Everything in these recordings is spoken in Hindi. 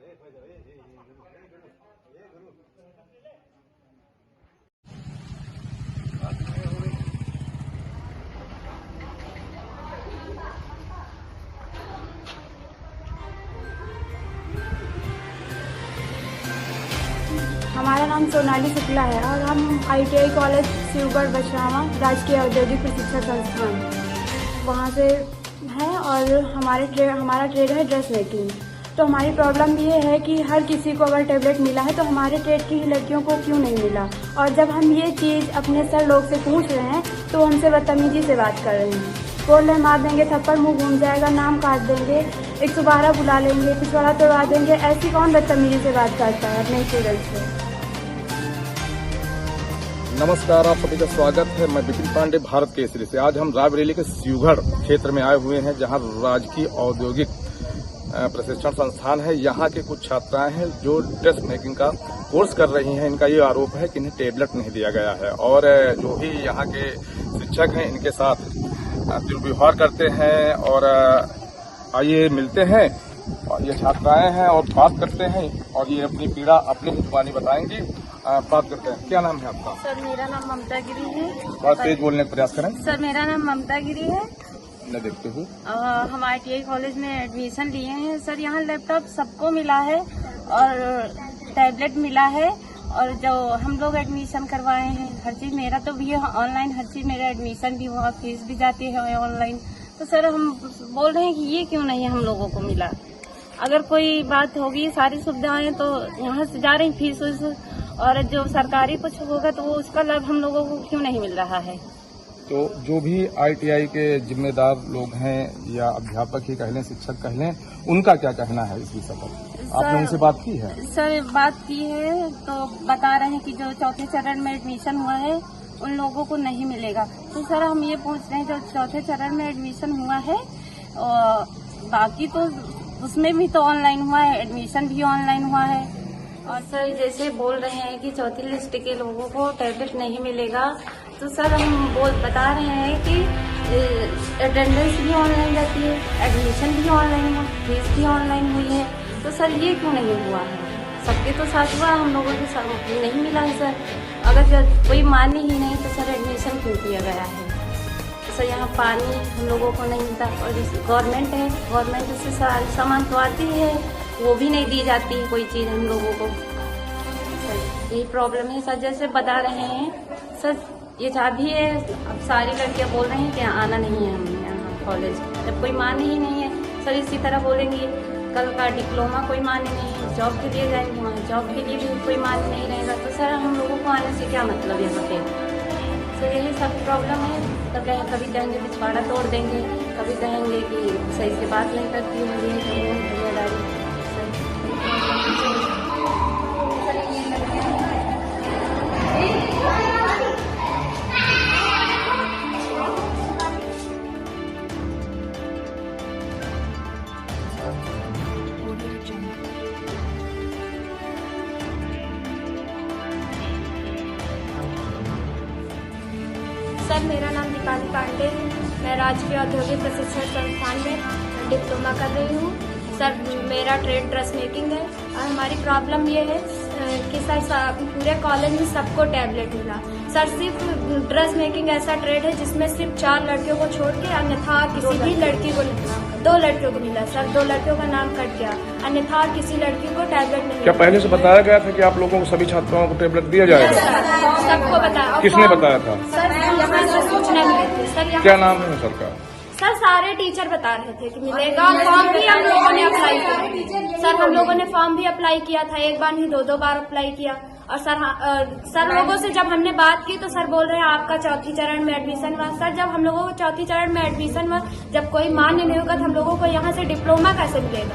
हमारा नाम सोनाली शुक्ला है और हम ITI कॉलेज शिवगढ़ बछरावा राजकीय औद्योगिक प्रशिक्षण संस्थान वहाँ से हैं और हमारा ट्रेड है ड्रेस मेकिंग। तो हमारी प्रॉब्लम ये है कि हर किसी को अगर टैबलेट मिला है तो हमारे ट्रेड की ही लड़कियों को क्यों नहीं मिला। और जब हम ये चीज़ अपने सर लोग से पूछ रहे हैं तो हमसे बदतमीजी से बात कर रहे हैं, बोल रहे मार देंगे थप्पड़, मुंह घूम जाएगा, नाम काट देंगे, 112 बुला लेंगे, पिछवाड़ा तोड़वा देंगे। ऐसी कौन बदतमीजी से बात करता है अपने स्टूडेंट से। नमस्कार, आप सभी का स्वागत है। मैं विपिन पांडे, भारत केसरी से। आज हम रायबरेली के शिवगढ़ क्षेत्र में आए हुए हैं, जहां राजकीय औद्योगिक प्रशिक्षण संस्थान है। यहां के कुछ छात्राएं हैं जो ड्रेस मेकिंग का कोर्स कर रही हैं। इनका ये आरोप है कि इन्हें टेबलेट नहीं दिया गया है और जो भी यहां के शिक्षक हैं इनके साथ दुर्व्यवहार करते हैं। और आइए मिलते हैं और ये छात्राएं हैं और बात करते हैं और ये अपनी पीड़ा अपनी जुबानी बताएंगी। बात करते हैं। क्या नाम है आपका? सर मेरा नाम ममता गिरी है। थोड़ा तेज बोलने का प्रयास करें। सर मेरा नाम ममता गिरी है। मैं देखते हूँ हम ITI कॉलेज में एडमिशन लिए हैं। सर यहाँ लैपटॉप सबको मिला है और टैबलेट मिला है और जो हम लोग एडमिशन करवाए हैं हर चीज मेरा तो भी ऑनलाइन, हर चीज मेरा एडमिशन भी हुआ, फीस भी जाती है ऑनलाइन। तो सर हम बोल रहे हैं कि ये क्यों नहीं हम लोगों को मिला। अगर कोई बात होगी, सारी सुविधाएं तो यहाँ से जा रही फीस और जो सरकारी कुछ होगा तो वो उसका लाभ हम लोगों को क्यों नहीं मिल रहा है। तो जो भी ITI के जिम्मेदार लोग हैं या अध्यापक ही कह लें, शिक्षक कह लें, उनका क्या कहना है इस विषय पर? आपने उनसे बात की है? सर बात की है तो बता रहे हैं कि जो चौथे चरण में एडमिशन हुआ है उन लोगों को नहीं मिलेगा। तो सर हम ये पूछ रहे हैं जो चौथे चरण में एडमिशन हुआ है और बाकी तो उसमें भी तो ऑनलाइन हुआ है, एडमिशन भी ऑनलाइन हुआ है। और सर जैसे बोल रहे हैं कि चौथी लिस्ट के लोगों को टैबलेट नहीं मिलेगा, तो सर हम बता रहे हैं कि अटेंडेंस भी ऑनलाइन रहती है, एडमिशन भी ऑनलाइन हुआ, फीस भी ऑनलाइन हुई है। तो सर ये क्यों नहीं हुआ है? सबके तो साथ हुआ, हम लोगों के साथ नहीं मिला है सर। अगर कोई माने ही नहीं तो सर एडमिशन क्यों किया गया है? तो सर यहाँ पानी हम लोगों को नहीं मिलता और गवर्नमेंट है, गवर्नमेंट से सारे सामान तो आती है, वो भी नहीं दी जाती कोई चीज़ हम लोगों को। सर यही प्रॉब्लम है सर। जैसे बता रहे हैं सर ये चाबी है, अब सारी लड़कियां बोल रही हैं कि आना नहीं है हमें यहाँ कॉलेज, जब कोई माने ही नहीं है। सर इसी तरह बोलेंगे कल का डिप्लोमा कोई माने नहीं है, जॉब के लिए जाएंगे वहाँ जॉब के लिए भी कोई माने नहीं रहेगा। तो सर हम लोगों को आने से क्या मतलब यहाँ पे? सर यही सब प्रॉब्लम है। तो कभी कहेंगे पिछवाड़ा तोड़ देंगे, कभी कहेंगे कि सही से बात नहीं करती होंगी जिम्मेदारी। सर मेरा नाम दीपाली पांडे है। मैं राजकीय औद्योगिक प्रशिक्षण संस्थान में डिप्लोमा कर रही हूँ। सर मेरा ट्रेड ड्रेस मेकिंग है और हमारी प्रॉब्लम ये है कि सर पूरे कॉलेज में सबको टैबलेट मिला। सर सिर्फ ड्रेस मेकिंग ऐसा ट्रेड है जिसमें सिर्फ 4 लड़कियों को छोड़ के अन्यथा किसी भी लड़की को 2 लड़कियों को मिला। सर 2 लड़कियों का नाम कट गया, अन्यथा किसी लड़की को टैबलेट नहीं। क्या पहले से बताया गया था कि आप लोगों को सभी छात्राओं को टैबलेट दिया जाएगा? सबको बताया। किसने बताया था? सर यहाँ से सूचना मिली थी। सर क्या नाम है सर का? सर सारे टीचर बता रहे थे कि मिलेगा। फॉर्म भी हम लोगों ने अप्लाई किया। सर हम लोगों ने फॉर्म भी अप्लाई किया था, एक बार नहीं 2 बार अप्लाई किया। और सर लोगों से जब हमने बात की तो सर बोल रहे हैं आपका चौथी चरण में एडमिशन हुआ। सर जब हम लोगों को चौथी चरण में एडमिशन हुआ, जब कोई मान्य नहीं होगा तो हम लोगों को यहाँ से डिप्लोमा कैसे मिलेगा?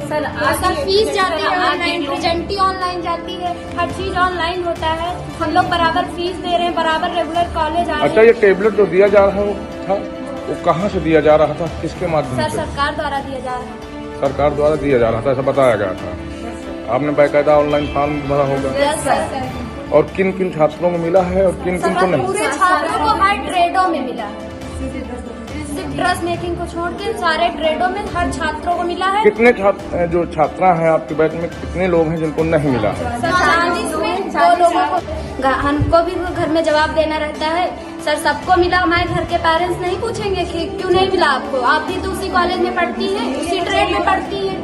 सर फीस जाती है ऑनलाइन, प्रेजेंटी ऑनलाइन जाती है, हर चीज ऑनलाइन होता है। हम लोग बराबर फीस दे रहे हैं, बराबर रेगुलर कॉलेज आ रहे हैं। अच्छा, ये टैबलेट जो दिया जा रहा था वो कहाँ से दिया जा रहा था, किसके माध्यम से? सर सरकार द्वारा दिया जा रहा है। सरकार द्वारा दिया जा रहा था, ऐसा बताया गया था। आपने बाकायदा ऑनलाइन फॉर्म भरा होगा? और किन किन छात्रों को मिला है और किन किन को नहीं? पूरे छात्रों को हर ट्रेडों में मिला है। सिर्फ ड्रेस मेकिंग को छोड़ के सारे ट्रेडों में हर छात्रों को मिला है। कितने जो छात्रा हैं आपके बैच में, कितने लोग हैं जिनको नहीं मिला है? 40 में 2 लोगों को। हमको भी घर में जवाब देना रहता है सर, सबको मिला। हमारे घर के पेरेंट्स नहीं पूछेंगे कि क्यों नहीं मिला आपको, आप भी तो उसी कॉलेज में पढ़ती हैं, उसी ट्रेड में पढ़ती हैं।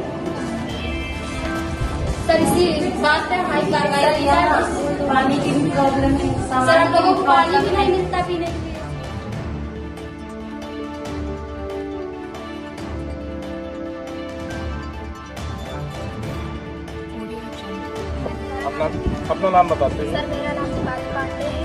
सर इसी बात पे हमारी कार्रवाई की जाए। पानी की भी प्रॉब्लम है सर, हम लोगों को पानी भी नहीं मिलता पीने के लिए। अपना नाम बताते हैं। सर मेरा नाम शिवानी पांडे है।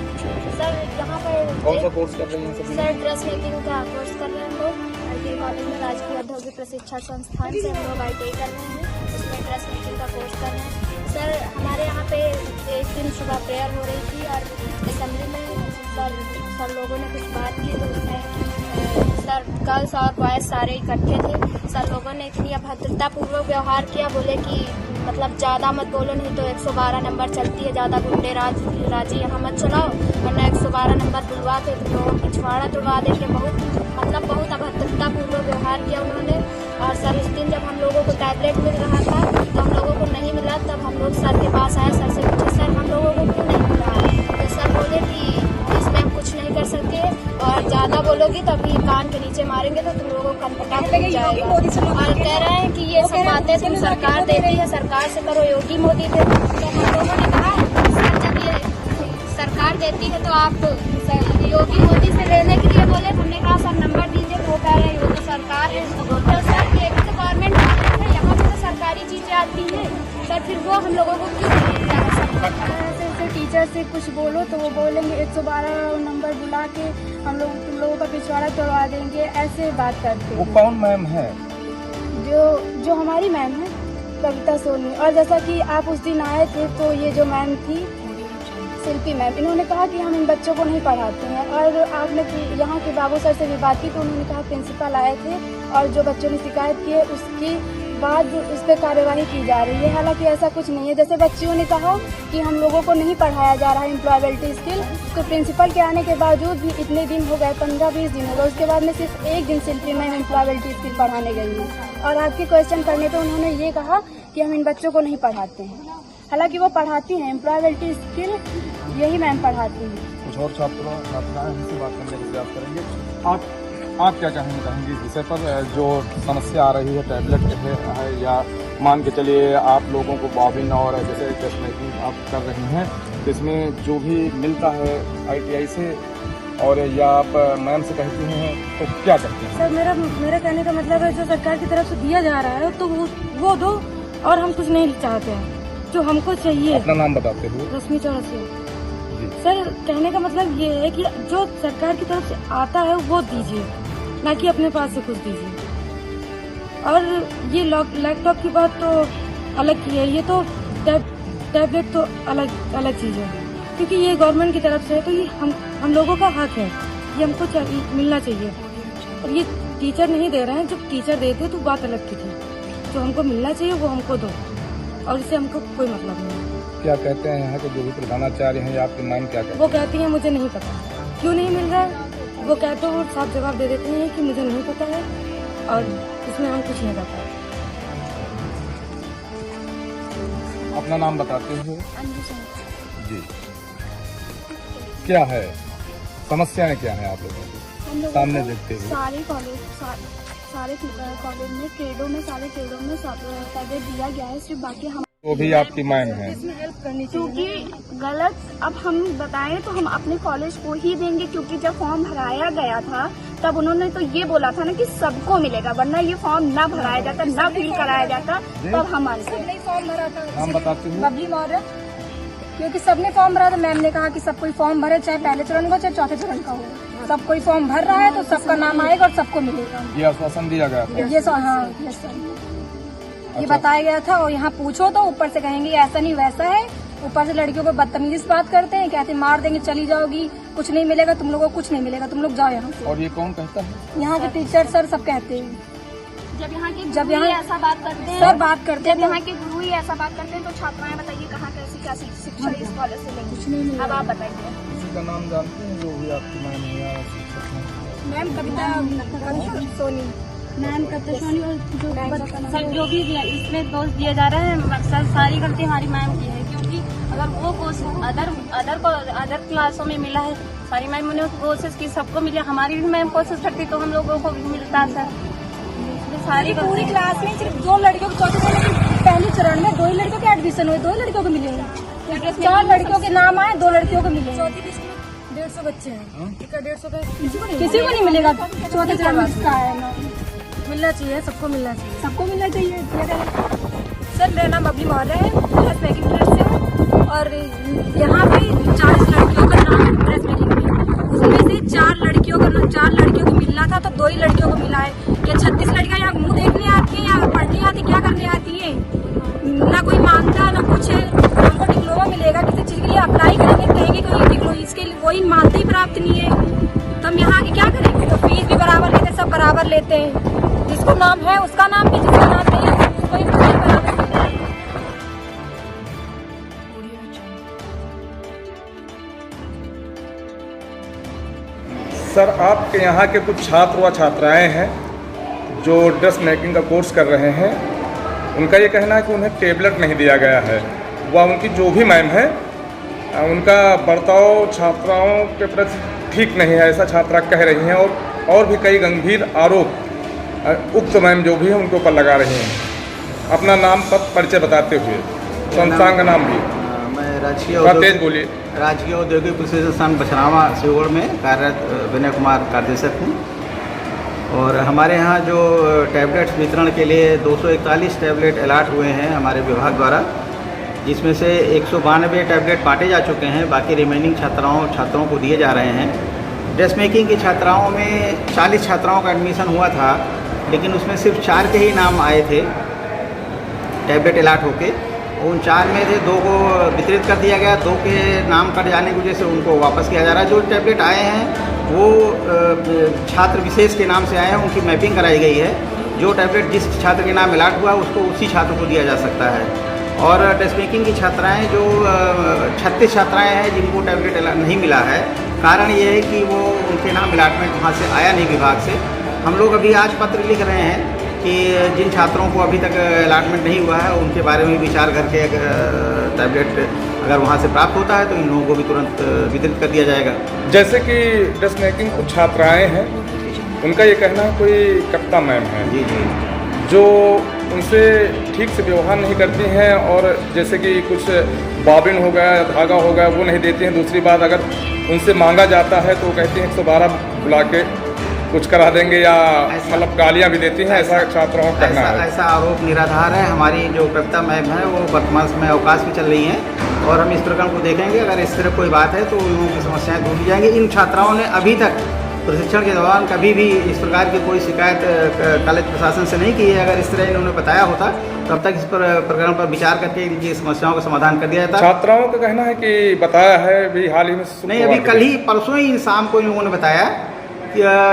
सर यहाँ पर कौन सा कोर्स कर रहे हैं सभी? सर ड्रेस मेकिंग का कोर्स कर रहे हैं हम लोग ITI कॉलेज में, राजकीय औद्योगिक प्रशिक्षण संस्थान से हम लोग ITI कर रहे हैं, उसमें ड्रेस मेकिंग का कोर्स कर रहे हैं। सर हमारे यहाँ पे एक दिन सुबह प्रेयर हो रही थी और असेंबली में सर लोगों ने कुछ बात की, तो उसमें सर गर्ल्स और बॉयज सारे इकट्ठे थे। सर लोगों ने इतनी अभद्रतापूर्वक व्यवहार किया, बोले कि मतलब ज़्यादा मत बोलो नहीं तो 112 नंबर चलती है, ज़्यादा गुंडे राजी यहाँ मत चलाओ वरना 112 नंबर बुलवा के तुम लोगों की पिछवाड़ा तुड़वा देंगे। बहुत अभद्रतापूर्वक व्यवहार किया उन्होंने। और सर उस दिन जब हम लोगों को टैबलेट मिल रहा था तो हम लोगों को नहीं मिला, तब हम लोग सर के पास आए, सर से पूछे सर हम लोगों को क्यों नहीं मिला, तो सर बोले कि इसमें हम कुछ नहीं कर सकते और ज़्यादा बोलोगी तो अभी कान के नीचे मारेंगे तो तुम लोगों को कनपटा मिल जाएगा। और कह रहे हैं कि ये सब बातें तुम सरकार देती है, सरकार से करो, योगी मोदी थे। तो हम लोगों ने कहा सर जब ये सरकार देती है तो आप योगी मोदी से लेने के लिए बोले, हमने कहा सर नंबर दीजिए, वो कह रहे हैं वो तो सरकार है। तो सर ये भी तो गवर्नमेंट है, यहाँ पे तो सरकारी चीजें आती हैं सर, फिर वो हम लोगों को क्यों मिलता है? ऐसे टीचर से कुछ बोलो तो वो बोलेंगे 112 नंबर बुला के हम लोग तुम लोगों का पिछवाड़ा तोड़वा देंगे, ऐसे बात करते वो हैं। कौन मैम है? जो हमारी मैम है कविता सोनी। और जैसा कि आप उस दिन आए थे तो ये जो मैम थी शिल्पी मैम, इन्होंने कहा कि हम इन बच्चों को नहीं पढ़ाते हैं। और आपने यहाँ के बाबू सर से भी बात की तो उन्होंने कहा प्रिंसिपल आए थे और जो बच्चों ने शिकायत की है उसकी बाद उस पर कार्यवाही की जा रही है। हालांकि ऐसा कुछ नहीं है। जैसे बच्चियों ने कहा कि हम लोगों को नहीं पढ़ाया जा रहा है एम्प्लॉयबिलिटी स्किल, तो प्रिंसिपल के आने के बावजूद भी इतने दिन हो गए, 15-20 दिन हो गए, उसके बाद में सिर्फ एक दिन शिल्पी मैम एम्प्लॉयबिलिटी स्किल पढ़ाने गई है। और आपके क्वेश्चन करने पर उन्होंने ये कहा कि हम इन बच्चों को नहीं पढ़ाते हैं। हालांकि वो पढ़ाती हैं एम्प्लॉयबिलिटी स्किल, यही मैम पढ़ाती हैं। कुछ और छात्राएं हमसे बात करने का प्रयास करेंगे। आप क्या चाहेंगे इस विषय पर? जो समस्या आ रही है टैबलेट है या मान के चलिए आप लोगों को बॉबिन और जैसे ड्रेस मेकिंग आप कर रही हैं, तो इसमें जो भी मिलता है ITI से और या आप मैम से कहती हैं तो क्या करते हैं? सर मेरा कहने का मतलब है जो सरकार की तरफ से दिया जा रहा है तो वो दो, और हम कुछ नहीं चाहते हैं, जो हमको चाहिए। अपना नाम बताते हुए। रश्मि चौरसिया। सर कहने का मतलब ये है कि जो सरकार की तरफ से आता है वो दीजिए, ना कि अपने पास से कुछ दीजिए। और ये लैपटॉप की बात तो अलग की है, ये तो टैबलेट तो अलग चीज़ है, क्योंकि ये गवर्नमेंट की तरफ से है तो ये हम लोगों का हक है, ये हमको मिलना चाहिए। और ये टीचर नहीं दे रहे हैं, जब टीचर देते तो बात अलग की थी। जो हमको मिलना चाहिए वो हमको दो, और इससे हमको कोई मतलब नहीं है। क्या कहते हैं यहाँ के जो भी प्रधानाचार्य हैं या आपके मैम क्या कहते हैं? वो कहती हैं मुझे नहीं पता क्यों नहीं मिल रहा है, वो कहते हैं, साफ जवाब दे देते हैं कि मुझे नहीं पता है और इसमें हम कुछ नहीं कर पाए। अपना नाम बताते हुए। अंजू सिंह। जी, क्या है समस्याएं, क्या है आप लोगों को सामने देखते हुए? सारे कॉलेज में ट्रेडों में सारे ट्रेडों में टैबलेट दिया गया है, सिर्फ बाकी हम वो भी आपकी मैम है। क्योंकि गलत अब हम बताएं तो हम अपने कॉलेज को ही देंगे, क्योंकि जब फॉर्म भराया गया था तब उन्होंने तो ये बोला था ना कि सबको मिलेगा, वरना ये फॉर्म ना भराया जाता, ना फिल कराया जाता, तब हम मानते हैं। फॉर्म भरा था नाम बताते हुए। बबली मौर्य, क्योंकि सबने फॉर्म भरा था। मैम ने कहा कि सब कोई फॉर्म भरे, चाहे पहले चरण का चाहे चौथे चरण का हो, सब कोई फॉर्म भर रहा है तो सबका नाम आएगा और सबको मिलेगा। ये आश्वासन दिया गया था। ये हाँ, ये बताया गया था। और यहाँ पूछो तो ऊपर से कहेंगे ऐसा नहीं वैसा है, ऊपर से लड़कियों को बदतमीजी से बात करते हैं, कहते मार देंगे, चली जाओगी, कुछ नहीं मिलेगा तुम लोगों को, कुछ नहीं मिलेगा, तुम लोग जाओ यहाँ से। और ये कौन कहता है? यहाँ के टीचर सर सब कहते हैं। जब यहाँ ऐसा बात करते हैं, सर बात करते हैं, जब यहाँ के गुरु ही ऐसा बात करते हैं तो छात्राएं बताइए कहाँ कैसी क्या शिक्षा इस कॉलेज से लेंगी? कुछ नहीं। अब आप बताइए। किसी का नाम जानते हैं जो भी आपकी मैम है या शिक्षक हैं? मैम कविता सोनी, मैम कविता सोनी। और सर जो भी इसमें दोष दिया जा रहा है सर सारी गलती हमारी मैम की है, क्योंकि अगर वो कोशिश अदर क्लासों में मिला है, सारी मैम ने कोशिश की, सबको मिला, हमारी भी मैम कोशिश करती तो हम लोगों को भी मिलता सर। सारी पूरी क्लास में सिर्फ 2 लड़कियों को, चौथे चरण में पहले चरण में 2 ही लड़कियों के एडमिशन हुए, 2 ही लड़कियों को मिले हैं। 4 लड़कियों के नाम आए, 2 लड़कियों को मिले। चौथी लिस्ट में 150 बच्चे हैं, 150 का किसी को नहीं मिलेगा। चौथे चरण में इसका है ना, मिलना चाहिए, सबको मिलना चाहिए, सबको मिलना चाहिए। सर मेरा नाम बबली मौर्य है, ड्रेस मेकिंग ट्रेड से हूँ और यहाँ पे 40 लड़कियों का नाम ड्रेस मेकिंग में, उसमें से 4 लड़कियों को मिलना था तो 2 ही लड़कियों को मिला है। ये 36 लड़कियां यहाँ मुंह देखने आती है या पढ़ने आती, क्या करने आती है? ना कोई मानता ना कुछ है। हमको डिप्लोमा मिलेगा, किसी चीज के लिए अप्लाई करेंगे, कहेंगे कोई डिप्लोमा, इसके लिए वही मानते ही प्राप्त नहीं है, तो हम यहाँ आके क्या करेंगे? तो फीस भी बराबर लेते हैं, सब बराबर लेते हैं, जिसको नाम है उसका नाम भी, जिसका नाम नहीं है उसको ही बराबर लेते हैं। सर आपके यहाँ के कुछ छात्र व छात्राएं हैं जो ड्रेस मेकिंग का कोर्स कर रहे हैं, उनका ये कहना है कि उन्हें टेबलेट नहीं दिया गया है, व उनकी जो भी मैम है उनका बर्ताव छात्राओं के प्रति ठीक नहीं है, ऐसा छात्रा कह रही हैं और भी कई गंभीर आरोप उक्त मैम जो भी है उनके ऊपर लगा रही हैं। अपना नाम पद परिचय बताते हुए, संस्थान का नाम भी। मैं राजकीय औद्योगिक प्रशिक्षण संस्थान बछरावा शिवगढ़ में कार्यरत विनय कुमार कार्यदर्शक हूँ। और हमारे यहाँ जो टैबलेट्स वितरण के लिए 241 टैबलेट अलाट हुए हैं हमारे विभाग द्वारा, जिसमें से 192 टैबलेट बांटे जा चुके हैं, बाकी रिमेनिंग छात्रों को दिए जा रहे हैं। ड्रेस मेकिंग की छात्राओं में 40 छात्राओं का एडमिशन हुआ था, लेकिन उसमें सिर्फ 4 के ही नाम आए थे टैबलेट अलाट होके। उन 4 में से 2 को वितरित कर दिया गया, 2 के नाम कट जाने की वजह से उनको वापस किया जा रहा है। जो टैबलेट आए हैं वो छात्र विशेष के नाम से आए हैं, उनकी मैपिंग कराई गई है। जो टैबलेट जिस छात्र के नाम अलाट हुआ उसको उसी छात्र को दिया जा सकता है। और ड्रेस मेकिंग की छात्राएँ जो 36 छात्राएँ हैं जिनको टैबलेट नहीं मिला है, कारण ये है कि वो उनके नाम अलाटमेंट वहाँ से आया नहीं विभाग से। हम लोग अभी आज पत्र लिख रहे हैं कि जिन छात्रों को अभी तक अलाटमेंट नहीं हुआ है उनके बारे में विचार करके टैबलेट अगर वहाँ से प्राप्त होता है तो इन लोगों को भी तुरंत वितरित कर दिया जाएगा। जैसे कि ड्रेस मेकिंग कुछ छात्राएँ हैं, उनका ये कहना है कोई कविता मैम है जी जो उनसे ठीक से व्यवहार नहीं करती हैं, और जैसे कि कुछ बाबिन हो गया, धागा हो गया, वो नहीं देती हैं। दूसरी बात, अगर उनसे मांगा जाता है तो वो कहती हैं 112 बुला के कुछ करा देंगे, या मतलब गालियाँ भी देती हैं, ऐसा छात्राओं का कहना है। ऐसा आरोप निराधार है। हमारी जो कविता मैम है वो वर्तमान समय अवकाश में चल रही हैं और हम इस प्रकरण को देखेंगे। अगर इस तरह कोई बात है तो उन लोगों की समस्याएं दूर की जाएंगी। इन छात्राओं ने अभी तक प्रशिक्षण के दौरान कभी भी इस प्रकार की कोई शिकायत कॉलेज प्रशासन से नहीं की है। अगर इस तरह इन्होंने बताया होता तब तक इस पर प्रकरण पर विचार करके इनकी समस्याओं का समाधान कर दिया जाता। छात्राओं का कहना है कि बताया है भी हाल ही में नहीं, अभी कल ही परसों ही शाम को इन लोगों ने बताया,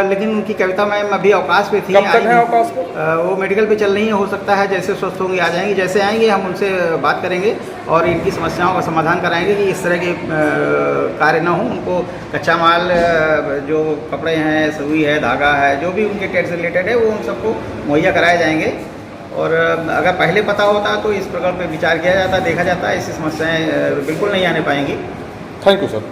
लेकिन उनकी कविता मैम अभी अवकाश पे थी। कब तक है अवकाश पे? वो मेडिकल पे चल रही है, हो सकता है जैसे स्वस्थ होंगी आ जाएंगी। जैसे आएंगे हम उनसे बात करेंगे और इनकी समस्याओं का समाधान कराएंगे कि इस तरह के कार्य ना हो। उनको कच्चा माल जो कपड़े हैं, सुई है, धागा है, जो भी उनके ट्रेड से रिलेटेड है वो उन सबको मुहैया कराए जाएंगे। और अगर पहले पता होता तो इस प्रकार पर विचार किया जाता, देखा जाता, ऐसी समस्याएँ बिल्कुल नहीं आने पाएंगी। Thank you sir.